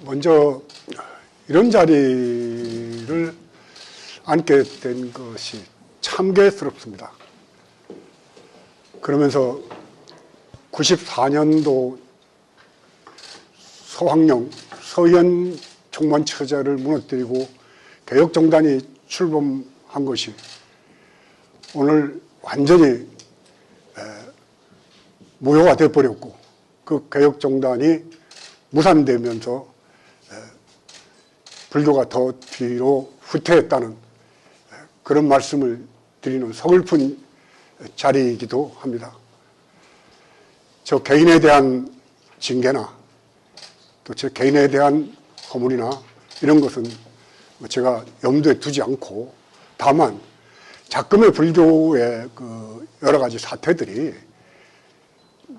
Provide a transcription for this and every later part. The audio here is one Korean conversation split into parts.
먼저 이런 자리를 앉게 된 것이 참괴스럽습니다. 그러면서 94년도 서황룡, 서현 총무처제를 무너뜨리고 개혁정당이 출범한 것이 오늘 완전히 무효가 되어버렸고 그 개혁정당이 무산되면서 불교가 더 뒤로 후퇴했다는 그런 말씀을 드리는 서글픈 자리이기도 합니다. 저 개인에 대한 징계나 또 저 개인에 대한 허물이나 이런 것은 제가 염두에 두지 않고 다만 작금의 불교의 그 여러 가지 사태들이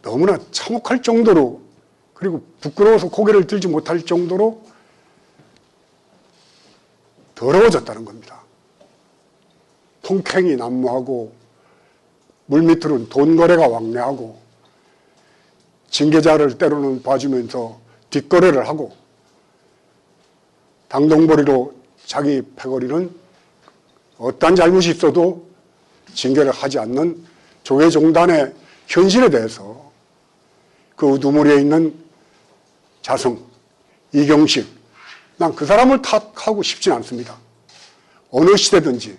너무나 참혹할 정도로 그리고 부끄러워서 고개를 들지 못할 정도로 더러워졌다는 겁니다. 통행이 난무하고 물밑으로는 돈 거래가 왕래하고 징계자를 때로는 봐주면서 뒷거래를 하고 당동벌이로 자기 패거리는 어떠한 잘못이 있어도 징계를 하지 않는 조계종단의 현실에 대해서 그 우두머리에 있는 자성, 이경식, 난 그 사람을 탓하고 싶진 않습니다. 어느 시대든지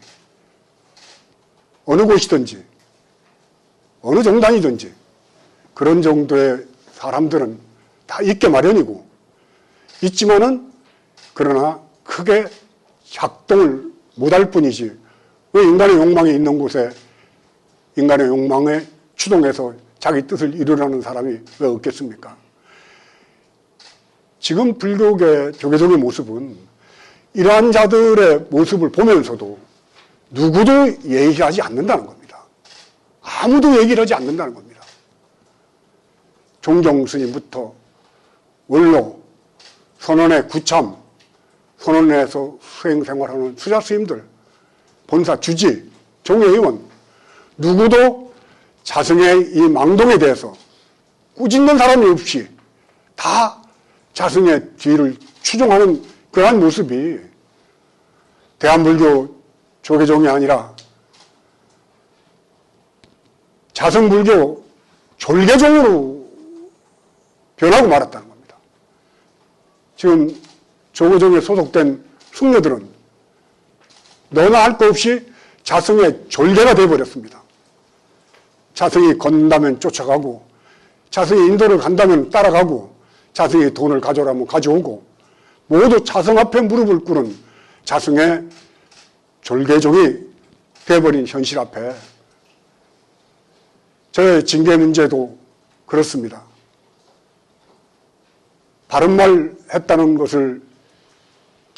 어느 곳이든지 어느 정당이든지 그런 정도의 사람들은 다 있게 마련이고 있지만은 그러나 크게 작동을 못할 뿐이지 왜 인간의 욕망이 있는 곳에 인간의 욕망에 추동해서 자기 뜻을 이루려는 사람이 왜 없겠습니까? 지금 불교계 조계종의 모습은 이러한 자들의 모습을 보면서도 누구도 얘기하지 않는다는 겁니다. 아무도 얘기를 하지 않는다는 겁니다. 종경 스님부터 원로, 선원의 구참, 선원에서 수행생활하는 수자 스님들, 본사 주지, 종회의원 누구도 자성의 이 망동에 대해서 꾸짖는 사람이 없이 다 자성의 뒤를 추종하는 그러한 모습이 대한불교 조계종이 아니라 자성불교 졸계종으로 변하고 말았다는 겁니다. 지금 조계종에 소속된 승려들은 너나 할 거 없이 자성의 졸계가 되어버렸습니다. 자성이 건다면 쫓아가고 자성이 인도를 간다면 따라가고 자성이 돈을 가져오라면 가져오고 모두 자성 앞에 무릎을 꿇은 자성의 졸계종이 되어버린 현실 앞에 저의 징계 문제도 그렇습니다. 바른 말 했다는 것을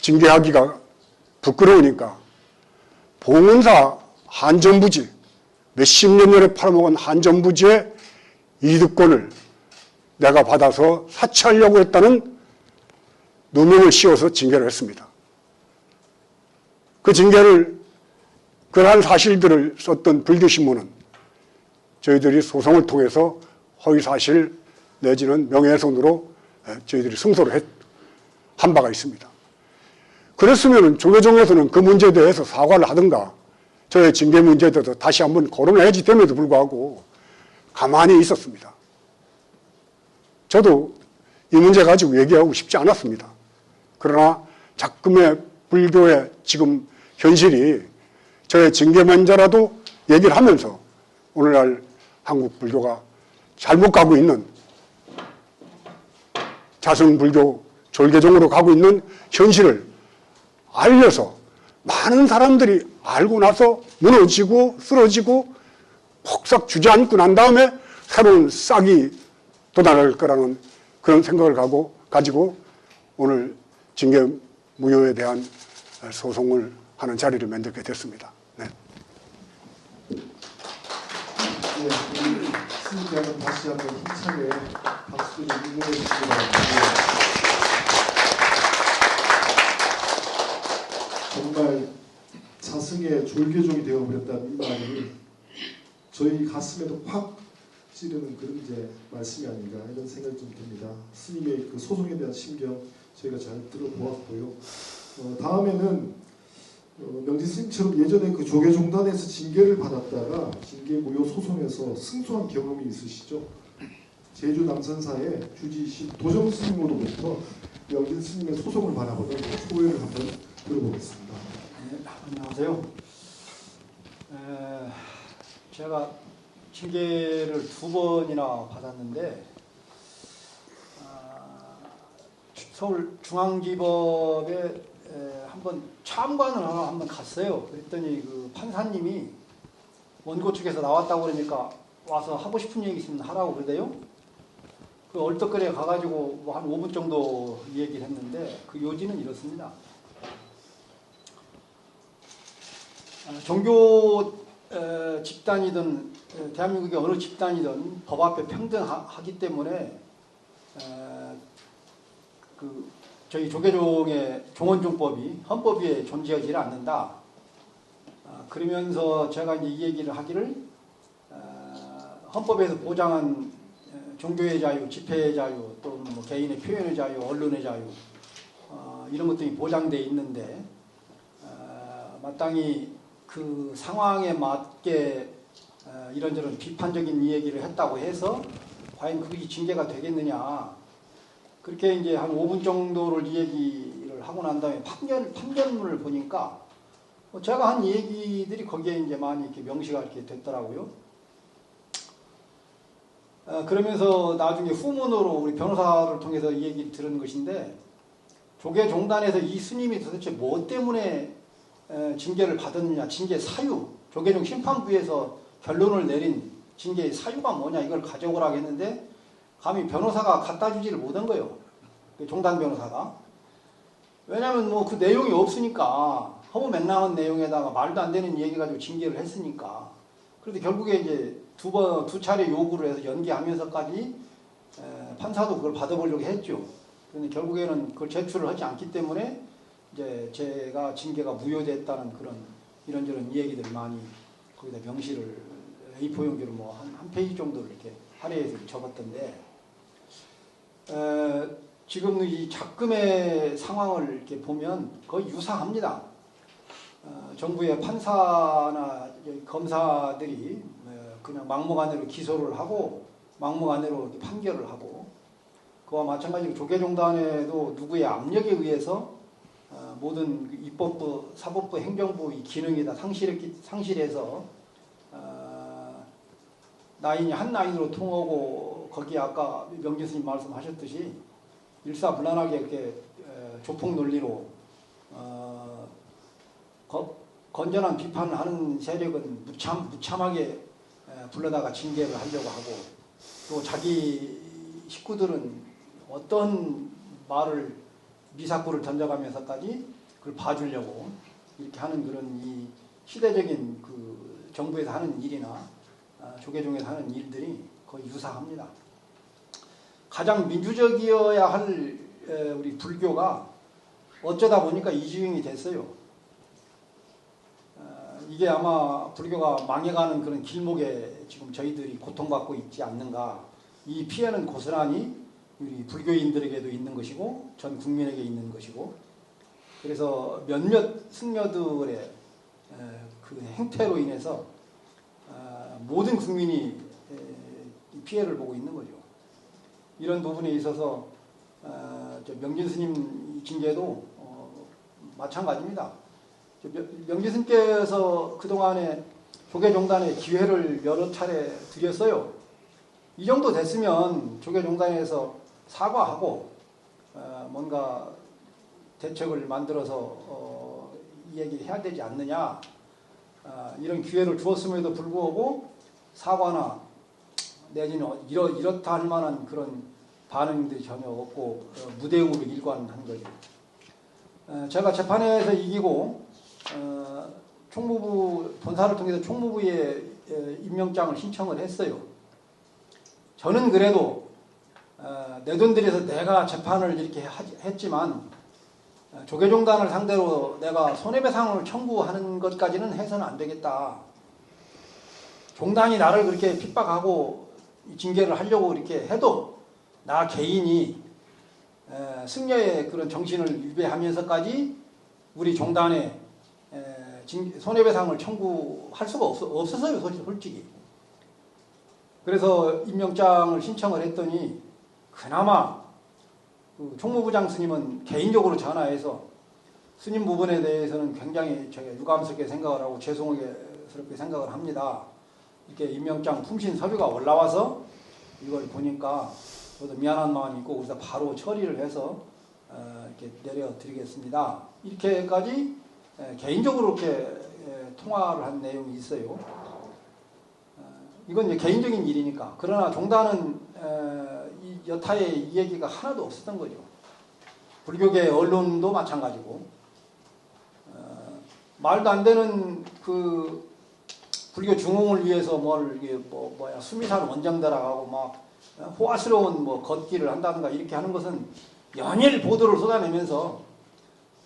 징계하기가 부끄러우니까 봉은사 한전부지 몇십 년 전에 팔아먹은 한전부지의 이득권을 내가 받아서 사치하려고 했다는 누명을 씌워서 징계를 했습니다. 그 징계를 그러한 사실들을 썼던 불교신문은 저희들이 소송을 통해서 허위사실 내지는 명예훼손으로 저희들이 승소를 한 바가 있습니다. 그랬으면 조계종에서는 그 문제에 대해서 사과를 하든가 저의 징계 문제에 대해서 다시 한번 거론해야지 됨에도 불구하고 가만히 있었습니다. 저도 이 문제 가지고 얘기하고 싶지 않았습니다. 그러나 작금의 불교의 지금 현실이 저의 징계 문제라도 얘기를 하면서 오늘날 한국 불교가 잘못 가고 있는 자성불교 졸계종으로 가고 있는 현실을 알려서 많은 사람들이 알고 나서 무너지고 쓰러지고 폭삭 주저앉고 난 다음에 새로운 싹이 돋아날 거라는 그런 생각을 가지고 오늘 징계 무효에 대한 소송을 하는 자리를 만들게 됐습니다. 네. 네, 스님께는 다시 한번 힘차게 박수 좀 응원해 주시기 바랍니다. 정말 자성의 졸계종이 되어버렸다는 이 말이 저희 가슴에도 확 찌르는 그런 이제 말씀이 아닌가 이런 생각이 좀 듭니다. 스님의 그 소송에 대한 심경 저희가 잘 들어보았고요. 다음에는 명진 스님처럼 예전에 그 조계종단에서 징계를 받았다가 징계 무효 소송에서 승소한 경험이 있으시죠? 제주 남선사의 주지신 도정 스님으로부터 명진 스님의 소송을 바라보는 소회를 한번 들어보겠습니다. 네, 안녕하세요. 제가 징계를 2번이나 받았는데 서울중앙지법에 한번 참관을 하러 한번 갔어요. 그랬더니 그 판사님이 원고 측에서 나왔다고 그러니까 와서 하고 싶은 얘기 있으면 하라고 그러대요. 그 얼떨결에 가가지고 뭐 한 5분 정도 얘기를 했는데 그 요지는 이렇습니다. 종교 집단이든 대한민국의 어느 집단이든 법 앞에 평등하기 때문에 그 저희 조계종의 종원종법이 헌법 위에 존재하지 않는다. 그러면서 제가 이제 이 얘기를 하기를 헌법에서 보장한 종교의 자유, 집회의 자유, 또 뭐 개인의 표현의 자유, 언론의 자유 이런 것들이 보장되어 있는데 마땅히 그 상황에 맞게 이런저런 비판적인 이야기를 했다고 해서 과연 그것이 징계가 되겠느냐. 그렇게 이제 한 5분 정도를 이 얘기를 하고 난 다음에 판결문을 보니까 제가 한 얘기들이 거기에 이제 많이 이렇게 명시가 이렇게 됐더라고요. 그러면서 나중에 후문으로 우리 변호사를 통해서 이 얘기를 들은 것인데 조계종단에서 이 스님이 도대체 뭐 때문에 징계를 받았느냐, 징계 사유, 조계종 심판부에서 결론을 내린 징계의 사유가 뭐냐 이걸 가져오라고 했는데 감히 변호사가 갖다 주지를 못한 거예요. 종단 변호사가. 왜냐하면 뭐 그 내용이 없으니까 허무맹랑한 내용에다가 말도 안 되는 얘기 가지고 징계를 했으니까. 그래도 결국에 이제 두 차례 요구를 해서 연기하면서까지 판사도 그걸 받아보려고 했죠. 그런데 결국에는 그걸 제출을 하지 않기 때문에 이제 제가 징계가 무효됐다는 그런 이런저런 얘기들을 많이 거기다 명시를 A4 용지로 뭐 한 페이지 정도를 이렇게 할애해서 적었던데 지금 이 작금의 상황을 이렇게 보면 거의 유사합니다. 정부의 판사나 검사들이 그냥 막무가내로 기소를 하고 막무가내로 판결을 하고 그와 마찬가지로 조계종단에도 누구의 압력에 의해서 모든 입법부, 사법부, 행정부 이 기능이 다 상실해서 라인이 한 라인으로 통하고 거기에 아까 명진 스님 말씀하셨듯이 일사불란하게 이렇게 조폭 논리로 건전한 비판을 하는 세력은 무참하게 불러다가 징계를 하려고 하고 또 자기 식구들은 어떤 말을 미사꾸를 던져가면서까지 그걸 봐주려고 이렇게 하는 그런 이 시대적인 그 정부에서 하는 일이나 조계종에서 하는 일들이 거의 유사합니다. 가장 민주적이어야 할 우리 불교가 어쩌다 보니까 이주행이 됐어요. 이게 아마 불교가 망해가는 그런 길목에 지금 저희들이 고통받고 있지 않는가. 이 피해는 고스란히 우리 불교인들에게도 있는 것이고 전 국민에게 있는 것이고 그래서 몇몇 승려들의 그 행태로 인해서 모든 국민이 피해를 보고 있는 거죠. 이런 부분에 있어서 명진 스님 징계도 마찬가지입니다. 명진 스님께서 그동안에 조계종단에 기회를 여러 차례 드렸어요. 이 정도 됐으면 조계종단에서 사과하고 뭔가 대책을 만들어서 이 얘기를 해야 되지 않느냐. 이런 기회를 주었음에도 불구하고 사과나 내지는 이렇다 할 만한 그런 반응들이 전혀 없고 무대응으로 일관한 거죠. 제가 재판에서 이기고 총무부 본사를 통해서 총무부에 임명장을 신청을 했어요. 저는 그래도 내 돈 들여서 내가 재판을 이렇게 했지만 조계종단을 상대로 내가 손해배상을 청구하는 것까지는 해서는 안 되겠다. 종단이 나를 그렇게 핍박하고 징계를 하려고 이렇게 해도 나 개인이 승려의 그런 정신을 위배하면서까지 우리 종단에 손해배상을 청구할 수가 없었어요, 솔직히. 그래서 임명장을 신청을 했더니 그나마 그 총무부장 스님은 개인적으로 전화해서 스님 부분에 대해서는 굉장히 제가 유감스럽게 생각을 하고 죄송스럽게 생각을 합니다. 이렇게 임명장 품신 서류가 올라와서 이걸 보니까 저도 미안한 마음이 있고 그래서 바로 처리를 해서 이렇게 내려드리겠습니다. 이렇게까지 개인적으로 이렇게 통화를 한 내용이 있어요. 이건 이제 개인적인 일이니까. 그러나 종단은 여타의 이 얘기가 하나도 없었던 거죠. 불교계 언론도 마찬가지고 말도 안 되는 그 불교 중흥을 위해서 수미산 원정대라고 막 호화스러운 걷기를 한다든가 이렇게 하는 것은 연일 보도를 쏟아내면서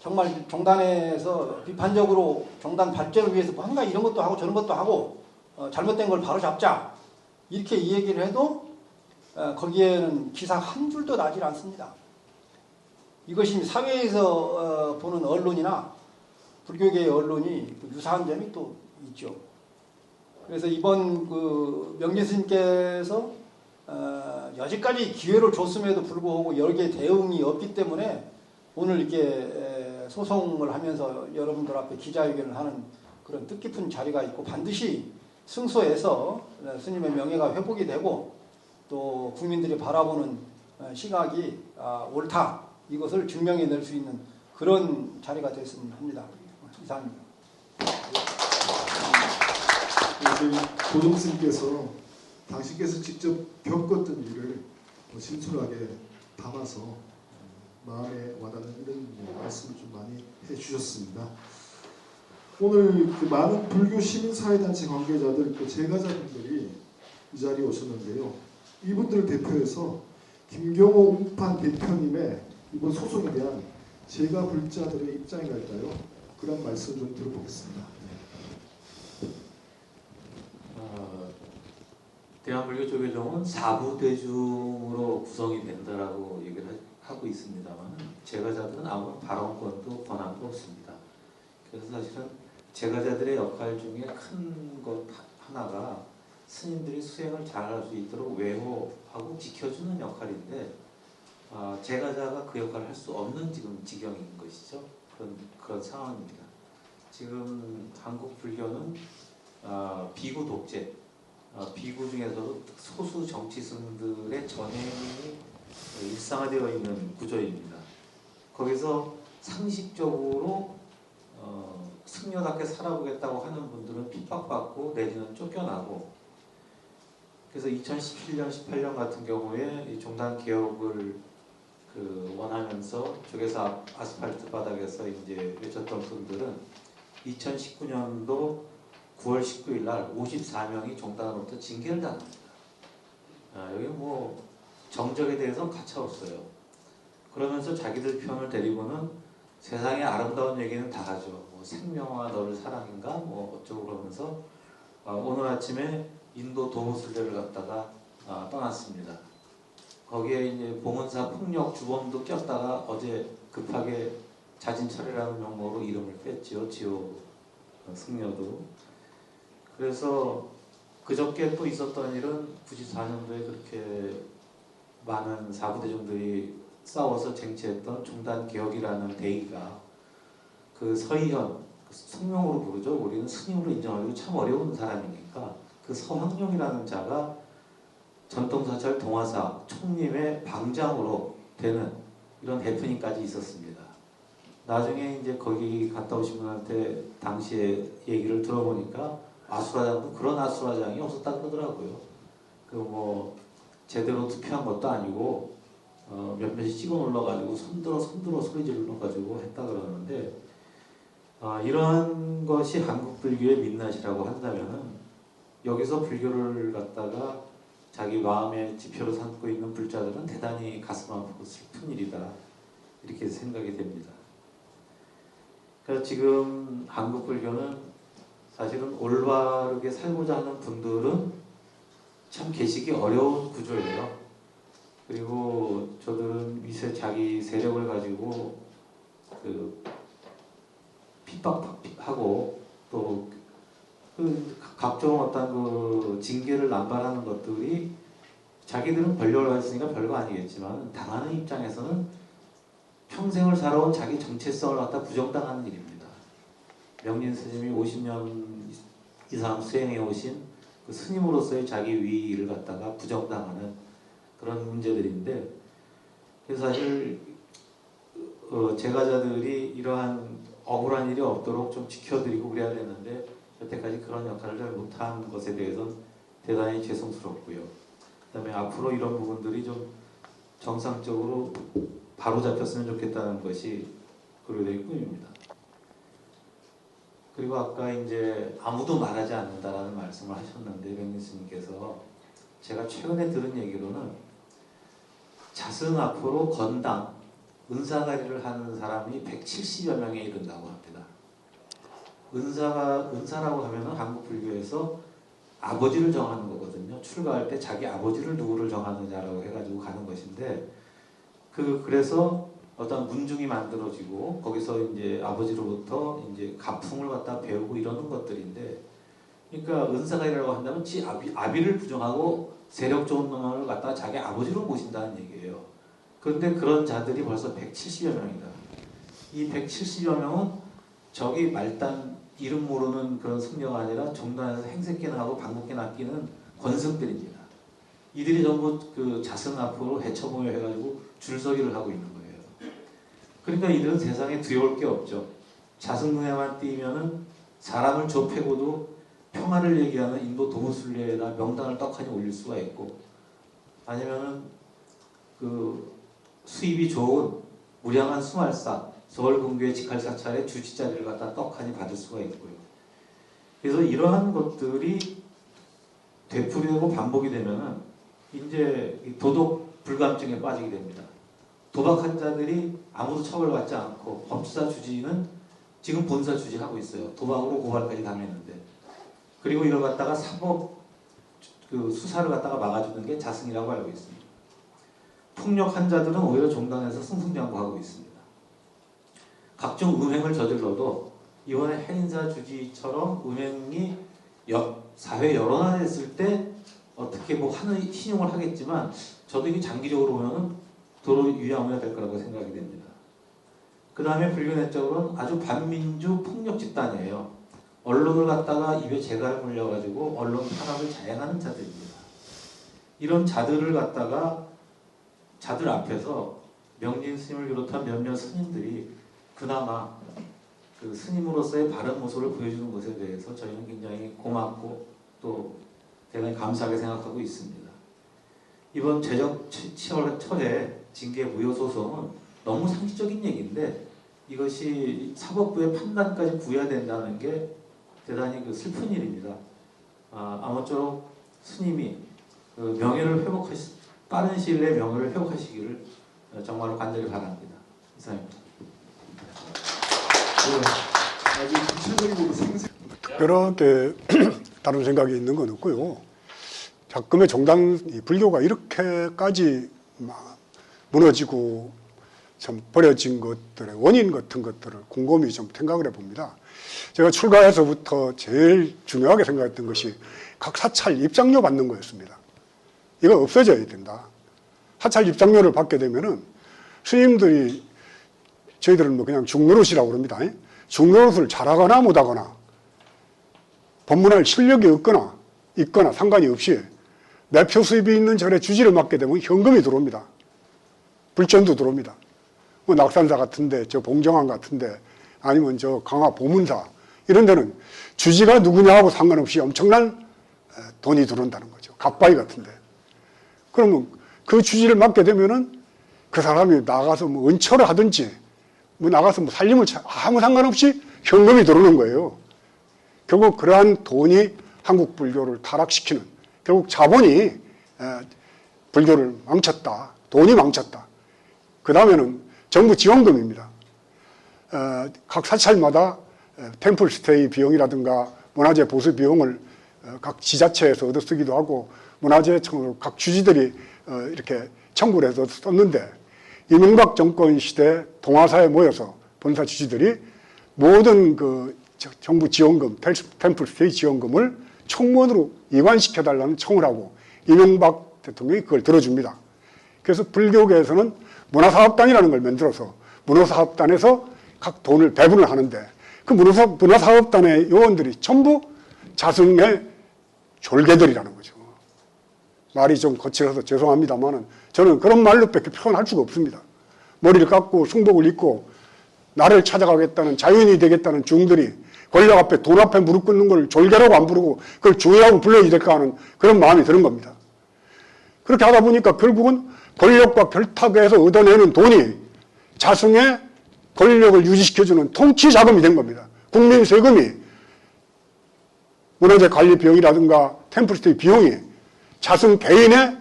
정말 종단에서 비판적으로 종단 발전을 위해서 뭔가 이런 것도 하고 저런 것도 하고 잘못된 걸 바로잡자 이렇게 이 얘기를 해도 거기에는 기사 한 줄도 나질 않습니다. 이것이 사회에서 보는 언론이나 불교계의 언론이 유사한 점이 또 있죠. 그래서 이번 그 명예스님께서 여지까지 기회를 줬음에도 불구하고 여러 개의 대응이 없기 때문에 오늘 이렇게 소송을 하면서 여러분들 앞에 기자회견을 하는 그런 뜻깊은 자리가 있고 반드시 승소해서 스님의 명예가 회복이 되고 또 국민들이 바라보는 시각이 옳다 이것을 증명해낼 수 있는 그런 자리가 됐으면 합니다. 이상입니다. 저희 고종스님께서 당신께서 직접 겪었던 일을 진솔하게 담아서 마음에 와닿는 이런 말씀을 좀 많이 해주셨습니다. 오늘 그 많은 불교 시민사회단체 관계자들, 그 제가자분들이 이 자리에 오셨는데요. 이분들을 대표해서 김경호 웅판 대표님의 이번 소송에 대한 제가 불자들의 입장이랄까요? 그런 말씀 좀 들어보겠습니다. 대한불교조계종은 사부대중으로 구성이 된다라고 얘기를 하고 있습니다만 제가자들은 아무런 발언권도 권한도 없습니다. 그래서 사실은 제가자들의 역할 중에 큰 것 하나가 스님들이 수행을 잘할 수 있도록 외호하고 지켜주는 역할인데 제가자가 그 역할을 할 수 없는 지금 지경인 것이죠. 그런 상황입니다. 지금 한국 불교는 비구 독재, 비구 중에서도 소수 정치승들의 전행이 일상화되어 있는 구조입니다. 거기서 상식적으로 승려답게 살아보겠다고 하는 분들은 핍박받고 내지는 쫓겨나고 그래서 2017년, 18년 같은 경우에 이 종단 개혁을 원하면서 쪽에서 아스팔트 바닥에서 이제 외쳤던 분들은 2019년도 9월 19일 날 54명이 종단으로부터 징계를 당합니다. 여기 정적에 대해서는 가차 없어요. 그러면서 자기들 편을 데리고는 세상의 아름다운 얘기는 다 하죠. 생명과 너를 사랑인가? 어쩌고 그러면서 오늘 아침에 인도 도무슬레를 갔다가 떠났습니다. 거기에 이제 봉은사 폭력 주범도 꼈다가 어제 급하게 자진철회라는 명목으로 이름을 뺐죠. 지호 승려도. 그래서 그저께 또 있었던 일은 94년도에 그렇게 많은 사부대중들이 싸워서 쟁취했던 종단개혁이라는 대의가 그 서희현, 성명으로 부르죠. 우리는 스님으로 인정하기도 참 어려운 사람이니까 그 서황룡이라는 자가 전통사찰 동화사 총림의 방장으로 되는 이런 해프닝까지 있었습니다. 나중에 이제 거기 갔다 오신 분한테 당시에 얘기를 들어보니까 아수라장도 그런 아수라장이 없었다 그러더라고요. 제대로 투표한 것도 아니고 몇몇이 찍어 눌러가지고 손들어 소리 질러가지고 했다 그러는데 이러한 것이 한국 불교의 민낯이라고 한다면은 여기서 불교를 갖다가 자기 마음의 지표로 삼고 있는 불자들은 대단히 가슴 아프고 슬픈 일이다 이렇게 생각이 됩니다. 그래서 지금 한국 불교는 사실은 올바르게 살고자 하는 분들은 참 계시기 어려운 구조예요. 그리고 저들은 자기 세력을 가지고 그 핍박하고 또 그 각종 어떤 그 징계를 남발하는 것들이 자기들은 권력을 가졌으니까 별거 아니겠지만 당하는 입장에서는 평생을 살아온 자기 정체성을 갖다 부정당하는 일입니다. 명진 스님이 50년 이상 수행해 오신 그 스님으로서의 자기 위를 갖다가 부정당하는 그런 문제들인데, 그래서 사실 제가자들이 이러한 억울한 일이 없도록 좀 지켜드리고 그래야 되는데 여태까지 그런 역할을 잘 못한 것에 대해서는 대단히 죄송스럽고요. 그다음에 앞으로 이런 부분들이 좀 정상적으로 바로 잡혔으면 좋겠다는 것이 고려될 뿐입니다. 그리고 아까 이제 아무도 말하지 않는다라는 말씀을 하셨는데 명진 스님께서 제가 최근에 들은 얘기로는 자승 앞으로 건당 은사가리를 하는 사람이 170여 명에 이른다고 합니다. 은사라고 하면은 한국 불교에서 아버지를 정하는 거거든요. 출가할 때 자기 아버지를 누구를 정하느냐라고 해가지고 가는 것인데, 그래서 어떤 문중이 만들어지고 거기서 이제 아버지로부터 이제 가풍을 갖다 배우고 이러는 것들인데, 그러니까 은사가리라고 한다면 지 아비를 부정하고 세력 좋은 놈을 갖다가 자기 아버지로 모신다는 얘기예요. 그런데 그런 자들이 벌써 170여 명이다. 이 170여 명은 저기 말단 이름 모르는 그런 승려가 아니라 종단에서 행색계나 하고 방국계나 아끼는 권승들입니다. 이들이 전부 그 자승 앞으로 해처모여 해가지고 줄서기를 하고 있는 거예요. 그러니까 이들은 세상에 두려울 게 없죠. 자승 눈에만 띄면은 사람을 좁히고도 평화를 얘기하는 인도 도무술래에다 명단을 떡하니 올릴 수가 있고, 아니면은 그 수입이 좋은 무량한 수말사 서울금교의 직할사찰의 주지자리를 갖다 떡하니 받을 수가 있고요. 그래서 이러한 것들이 되풀이되고 반복이 되면은 이제 도덕 불감증에 빠지게 됩니다. 도박한 자들이 아무도 처벌받지 않고 법사 주지는 지금 본사 주지하고 있어요. 도박으로 고발까지 당했는데. 그리고 이걸 갖다가 사법 그 수사를 갖다가 막아주는 게 자승이라고 알고 있습니다. 폭력한 자들은 오히려 종단에서 승승장구하고 있습니다. 각종 음행을 저질러도 이번에 해인사 주지처럼 음행이 사회 여론화됐을 때 어떻게 뭐 하는 신용을 하겠지만, 저도 이게 장기적으로 보면 도로 유야무야 될 거라고 생각이 됩니다. 그 다음에 불교 내적으로는 아주 반민주 폭력 집단이에요. 언론을 갖다가 입에 재갈을 물려가지고 언론 탄압을 자행하는 자들입니다. 이런 자들을 갖다가 자들 앞에서 명진 스님을 비롯한 몇몇 스님들이 그나마 그 스님으로서의 바른 모습을 보여주는 것에 대해서 저희는 굉장히 고맙고 또 대단히 감사하게 생각하고 있습니다. 이번 제적 철회 징계 무효 소송은 너무 상식적인 얘기인데, 이것이 사법부의 판단까지 구해야 된다는 게 대단히 그 슬픈 일입니다. 아무쪼록 스님이 그 명예를 빠른 시일 내에 명예를 회복하시기를 정말로 간절히 바랍니다. 이상입니다. 아주 구체적이고 특별하게 다른 생각이 있는 건 없고요. 작금의 종단 불교가 이렇게까지 무너지고 참 버려진 것들의 원인 같은 것들을 곰곰이 좀 생각을 해봅니다. 제가 출가해서부터 제일 중요하게 생각했던 것이 각 사찰 입장료 받는 거였습니다. 이거 없어져야 된다. 사찰 입장료를 받게 되면은 스님들이 저희들은 뭐 그냥 중노릇이라고 그럽니다. 중노릇을 잘하거나 못하거나 법문할 실력이 있거나 상관이 없이 매표 수입이 있는 절에 주지를 맡게 되면 현금이 들어옵니다. 불전도 들어옵니다. 뭐 낙산사 같은데, 저 봉정암 같은데, 아니면 저 강화 보문사 이런 데는 주지가 누구냐하고 상관없이 엄청난 돈이 들어온다는 거죠. 갓바위 같은데. 그러면 그 주지를 맡게 되면은 그 사람이 나가서 뭐 은처를 하든지 뭐 나가서 뭐 살림을 아무 상관없이 현금이 들어오는 거예요. 결국 그러한 돈이 한국 불교를 타락시키는, 결국 자본이 불교를 망쳤다. 돈이 망쳤다. 그 다음에는 정부 지원금입니다. 각 사찰마다 템플 스테이 비용이라든가 문화재 보수 비용을 각 지자체에서 얻어쓰기도 하고 문화재청으로 각 주지들이 이렇게 청구를 해서 썼는데 이명박 정권 시대 동아사에 모여서 본사 주지들이 모든 그 정부 지원금, 템플 스테이 지원금을 총무원으로 이관시켜달라는 청을 하고 이명박 대통령이 그걸 들어줍니다. 그래서 불교계에서는 문화사업단이라는 걸 만들어서 문화사업단에서 각 돈을 배분을 하는데 그 문화사업단의 요원들이 전부 자승의 졸개들이라는 거죠. 말이 좀 거칠어서 죄송합니다만은 저는 그런 말로밖에 표현할 수가 없습니다. 머리를 깎고 승복을 입고 나를 찾아가겠다는 자유인이 되겠다는 중들이 권력 앞에 돈 앞에 무릎 꿇는 걸 졸개라고 안 부르고 그걸 주의라고 불러야 될까 하는 그런 마음이 드는 겁니다. 그렇게 하다 보니까 결국은 권력과 결탁에서 얻어내는 돈이 자승의 권력을 유지시켜주는 통치 자금이 된 겁니다. 국민 세금이 문화재 관리 비용이라든가 템플스테이 비용이 자승 개인의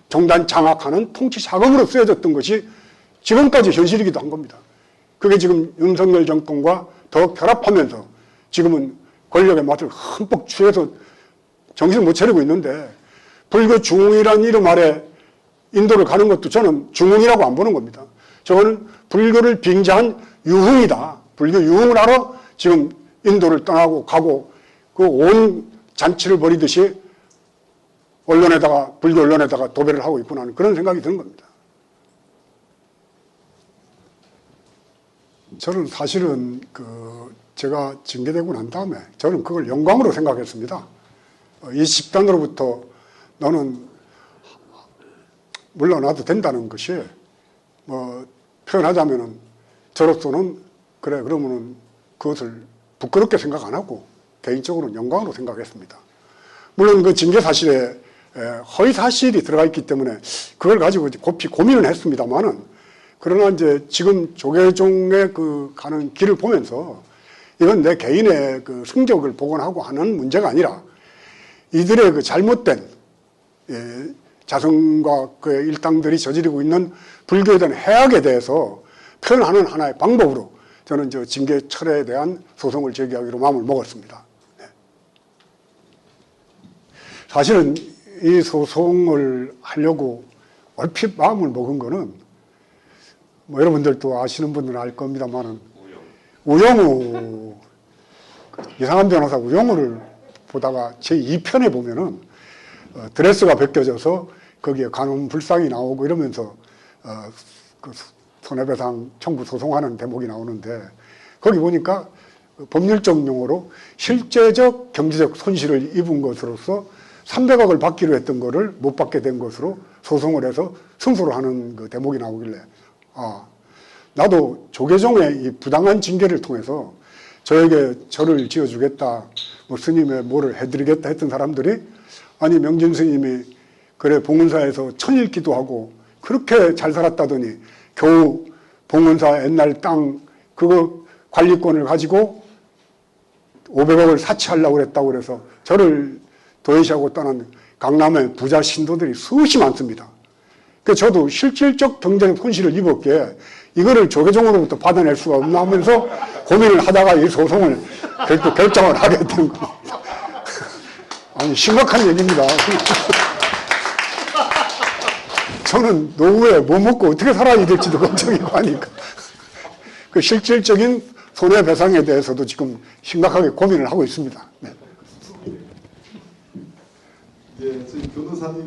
종단 장악하는 통치 자금으로 쓰여졌던 것이 지금까지 현실이기도 한 겁니다. 그게 지금 윤석열 정권과 더 결합하면서 지금은 권력의 맛을 흠뻑 취해서 정신을 못 차리고 있는데 불교 중흥이라는 이름 아래 인도를 가는 것도 저는 중흥이라고 안 보는 겁니다. 저거는 불교를 빙자한 유흥이다. 불교 유흥을 하러 지금 인도를 떠나고 가고 그 온 잔치를 벌이듯이 언론에다가 불교 언론에다가 도배를 하고 있구나 하는 그런 생각이 드는 겁니다. 저는 사실은 제가 징계되고 난 다음에 저는 그걸 영광으로 생각했습니다. 이 집단으로부터 너는 물러나도 된다는 것이 표현하자면은 저로서는 그래 그러면은 그것을 부끄럽게 생각 안 하고 개인적으로는 영광으로 생각했습니다. 물론 그 징계 사실에 허위 사실이 들어가 있기 때문에 그걸 가지고 고피 고민을 했습니다만은 그러나 이제 지금 조계종의 가는 길을 보면서 이건 내 개인의 성적을 복원하고 하는 문제가 아니라 이들의 그 잘못된 자성과 그 일당들이 저지르고 있는 불교에 대한 해악에 대해서 표현하는 하나의 방법으로 저는 저 징계 철회에 대한 소송을 제기하기로 마음을 먹었습니다. 네. 사실은 이 소송을 하려고 얼핏 마음을 먹은 거는 여러분들도 아시는 분들은 알 겁니다만은 우영우 이상한 변호사 우영우를 보다가 제 2편에 보면은 드레스가 벗겨져서 거기에 간음 불상이 나오고 이러면서 그 손해배상 청구 소송하는 대목이 나오는데 거기 보니까 법률적 용어로 실제적 경제적 손실을 입은 것으로서 300억을 받기로 했던 거를 못 받게 된 것으로 소송을 해서 승소를 하는 그 대목이 나오길래 나도 조계종의 이 부당한 징계를 통해서 저에게 절을 지어주겠다, 스님의 뭐를 해드리겠다 했던 사람들이 아니 명진 스님이 그래 봉은사에서 천일기도 하고 그렇게 잘 살았다더니 겨우 봉은사 옛날 땅 그거 관리권을 가지고 500억을 사치하려고 그랬다고 그래서 저를 도외시하고 떠난 강남의 부자 신도들이 수없이 많습니다. 그래서 저도 실질적 경제적 손실을 입었기에 이거를 조계종으로부터 받아낼 수가 없나 하면서 고민을 하다가 이 소송을 결정을 하게 된 겁니다. 아니 심각한 얘기입니다. 저는 노후에 뭐 먹고 어떻게 살아야 될지도 걱정이고 하니까 그 실질적인 손해배상에 대해서도 지금 심각하게 고민을 하고 있습니다. 네. 예, 저희 변호사님